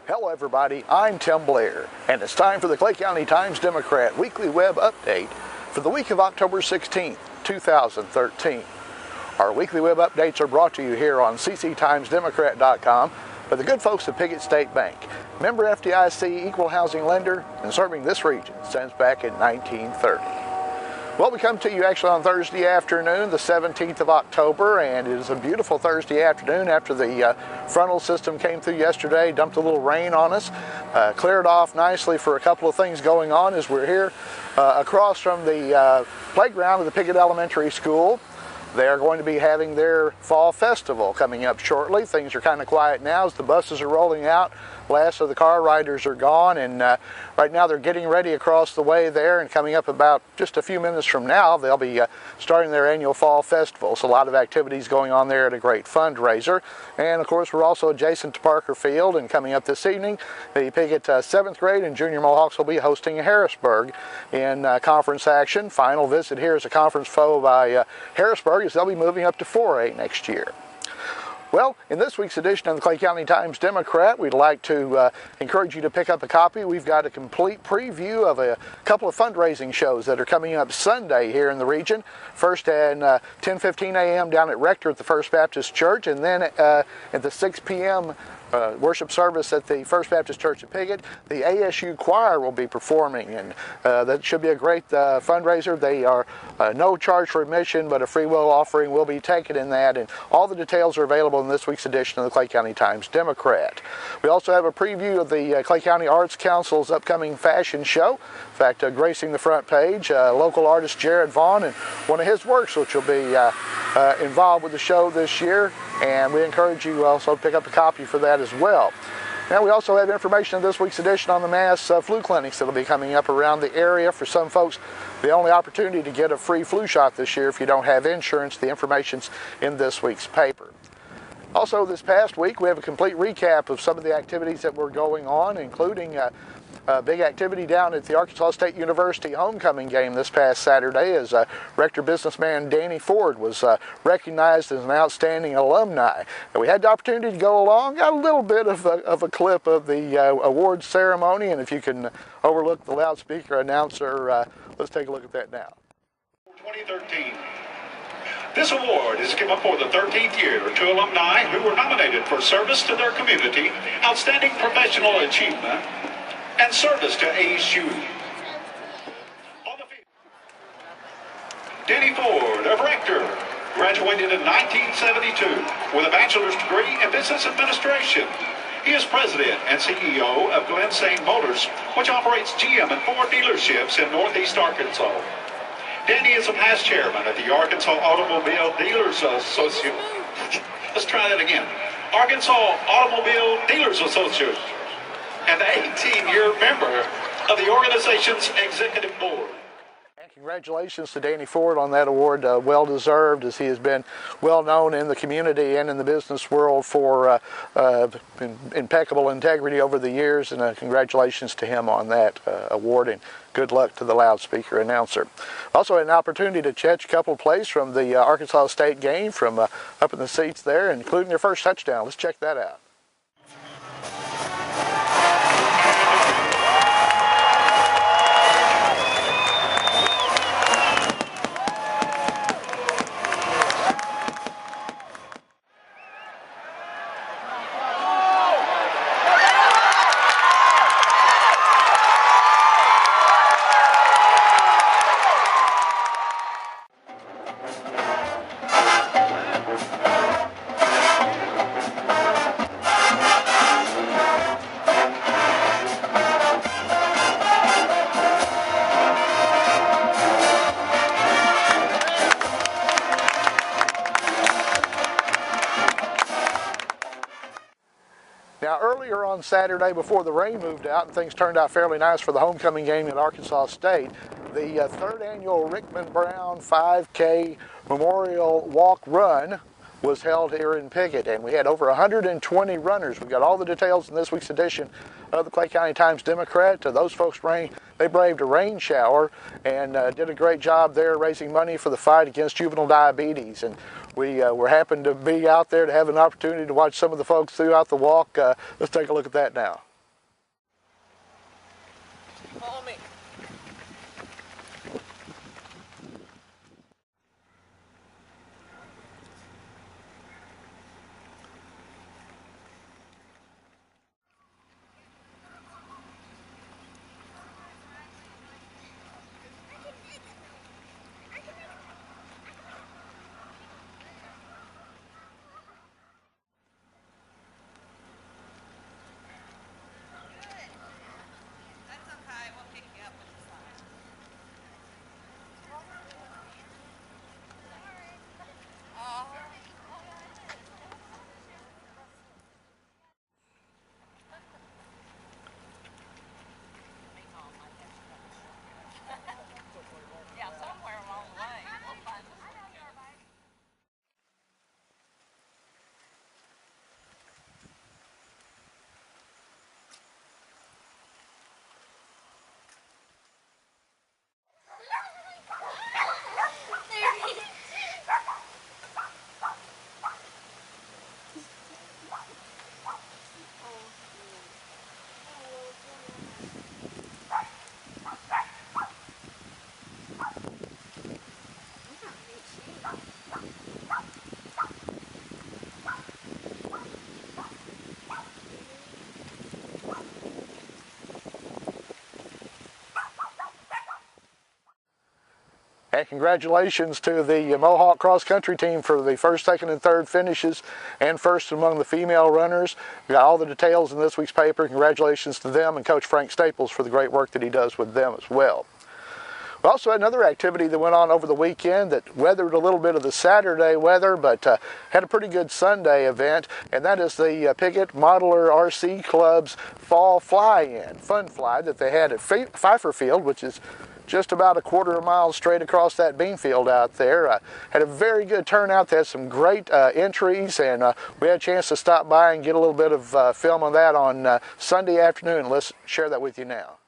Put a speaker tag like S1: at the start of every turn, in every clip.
S1: Hello everybody, I'm Tim Blair, and it's time for the Clay County Times-Democrat weekly web update for the week of October 16th, 2013. Our weekly web updates are brought to you here on cctimesdemocrat.com by the good folks at Piggott State Bank, member FDIC equal housing lender, and serving this region since back in 1930. Well, we come to you actually on Thursday afternoon, the 17th of October, and it is a beautiful Thursday afternoon after the frontal system came through yesterday, dumped a little rain on us, cleared off nicely for a couple of things going on as we're here across from the playground of the Piggott Elementary School. They are going to be having their fall festival coming up shortly. Things are kind of quiet now as the buses are rolling out. Last of the car riders are gone, and right now they're getting ready across the way there, and coming up about just a few minutes from now they'll be starting their annual fall festival. So a lot of activities going on there at a great fundraiser. And of course we're also adjacent to Parker Field, and coming up this evening the Piggott 7th grade and junior Mohawks will be hosting Harrisburg in conference action. Final visit here is a conference foe by Harrisburg, as they'll be moving up to 4A next year. Well, in this week's edition of the Clay County Times-Democrat, we'd like to encourage you to pick up a copy. We've got a complete preview of a couple of fundraising shows that are coming up Sunday here in the region. First at 10:15 a.m. down at Rector at the First Baptist Church, and then at the 6 p.m. Worship service at the First Baptist Church at Piggott. The ASU choir will be performing, and that should be a great fundraiser. They are no charge for admission, but a free will offering will be taken in that, and all the details are available in this week's edition of the Clay County Times-Democrat. We also have a preview of the Clay County Arts Council's upcoming fashion show. In fact, gracing the front page, local artist Jared Vaughn and one of his works, which will be involved with the show this year, and we encourage you also to pick up a copy for that as well. Now, we also have information in this week's edition on the mass flu clinics that will be coming up around the area. For some folks, the only opportunity to get a free flu shot this year if you don't have insurance. The information's in this week's paper. Also, this past week, we have a complete recap of some of the activities that were going on, including a big activity down at the Arkansas State University homecoming game this past Saturday, as Rector businessman Danny Ford was recognized as an outstanding alumni. And we had the opportunity to go along, got a little bit of a clip of the awards ceremony, and if you can overlook the loudspeaker announcer, let's take a look at that now.
S2: 2013. This award is given for the 13th year to alumni who were nominated for service to their community, outstanding professional achievement, and service to ASU. On the field, Danny Ford of Rector graduated in 1972 with a bachelor's degree in business administration. He is president and CEO of Glen St. Motors, which operates GM and Ford dealerships in Northeast Arkansas. Danny is a past chairman of the Arkansas Automobile Dealers Association. Let's try that again. Arkansas Automobile Dealers Association, and the 18-year member of the organization's executive board.
S1: And congratulations to Danny Ford on that award, well-deserved, as he has been well-known in the community and in the business world for impeccable integrity over the years, and congratulations to him on that award, and good luck to the loudspeaker announcer. Also had an opportunity to catch a couple of plays from the Arkansas State game from up in the seats there, including their first touchdown. Let's check that out. Now, earlier on Saturday, before the rain moved out and things turned out fairly nice for the homecoming game at Arkansas State, the third annual Rickman Brown 5K Memorial Walk Run was held here in Piggott, and we had over 120 runners. We've got all the details in this week's edition of the Clay County Times-Democrat. Those folks, they braved a rain shower and did a great job there raising money for the fight against juvenile diabetes. And we were happened to be out there to have an opportunity to watch some of the folks throughout the walk. Let's take a look at that now.
S3: Follow me.
S1: And congratulations to the Mohawk cross country team for the first, second, and third finishes and first among the female runners. We got all the details in this week's paper. Congratulations to them and Coach Frank Staples for the great work that he does with them as well. We also had another activity that went on over the weekend that weathered a little bit of the Saturday weather, but had a pretty good Sunday event, and that is the Piggott Modeler RC Club's Fall Fly-In, Fun Fly, that they had at Pfeiffer Field, which is just about a quarter of a mile straight across that bean field out there. Had a very good turnout. They had some great entries, and we had a chance to stop by and get a little bit of film on that on Sunday afternoon. Let's share that with you now.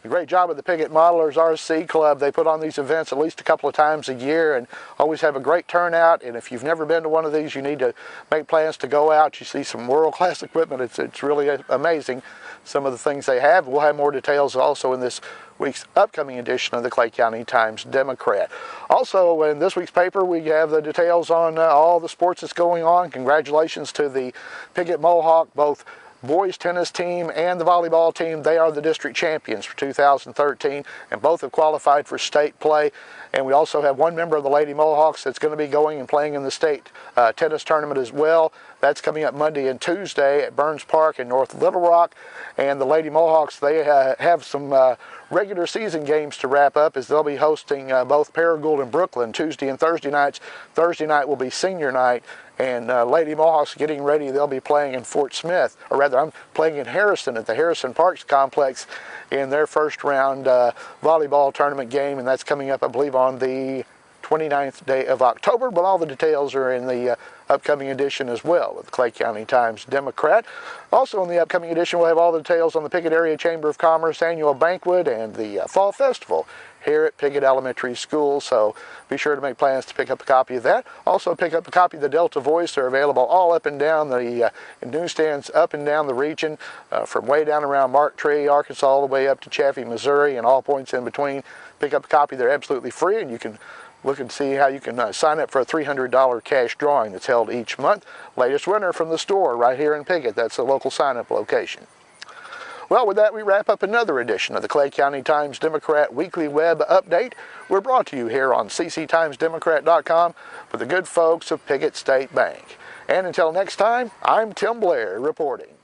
S1: A great job of the Piggott Modelers RC Club. They put on these events at least a couple of times a year and always have a great turnout. And if you've never been to one of these, you need to make plans to go out. You see some world-class equipment. It's really amazing, some of the things they have. We'll have more details also in this week's upcoming edition of the Clay County Times-Democrat. Also, in this week's paper, we have the details on all the sports that's going on. Congratulations to the Piggott Mohawk, both boys tennis team and the volleyball team. They are the district champions for 2013, and both have qualified for state play. And we also have one member of the Lady Mohawks that's going to be going and playing in the state tennis tournament as well. That's coming up Monday and Tuesday at Burns Park in North Little Rock. And the Lady Mohawks, they have some regular season games to wrap up, as they'll be hosting both Paragould and Brooklyn Tuesday and Thursday nights. Thursday night will be senior night, and Lady Mohawks getting ready. They'll be playing in Fort Smith, or rather, I'm playing in Harrison at the Harrison Parks Complex in their first round volleyball tournament game, and that's coming up, I believe, on the 29th day of October, but all the details are in the upcoming edition as well of the Clay County Times-Democrat. Also in the upcoming edition, we'll have all the details on the Piggott Area Chamber of Commerce annual banquet and the Fall Festival here at Piggott Elementary School, so be sure to make plans to pick up a copy of that. Also pick up a copy of the Delta Voice. They're available all up and down the newsstands up and down the region, from way down around Mark Tree, Arkansas, all the way up to Chaffee, Missouri, and all points in between. Pick up a copy. They're absolutely free, and you can look and see how you can sign up for a $300 cash drawing that's held each month. Latest winner from the store right here in Piggott. That's the local sign-up location. Well, with that, we wrap up another edition of the Clay County Times-Democrat Weekly Web Update. We're brought to you here on cctimesdemocrat.com with the good folks of Piggott State Bank. And until next time, I'm Tim Blair reporting.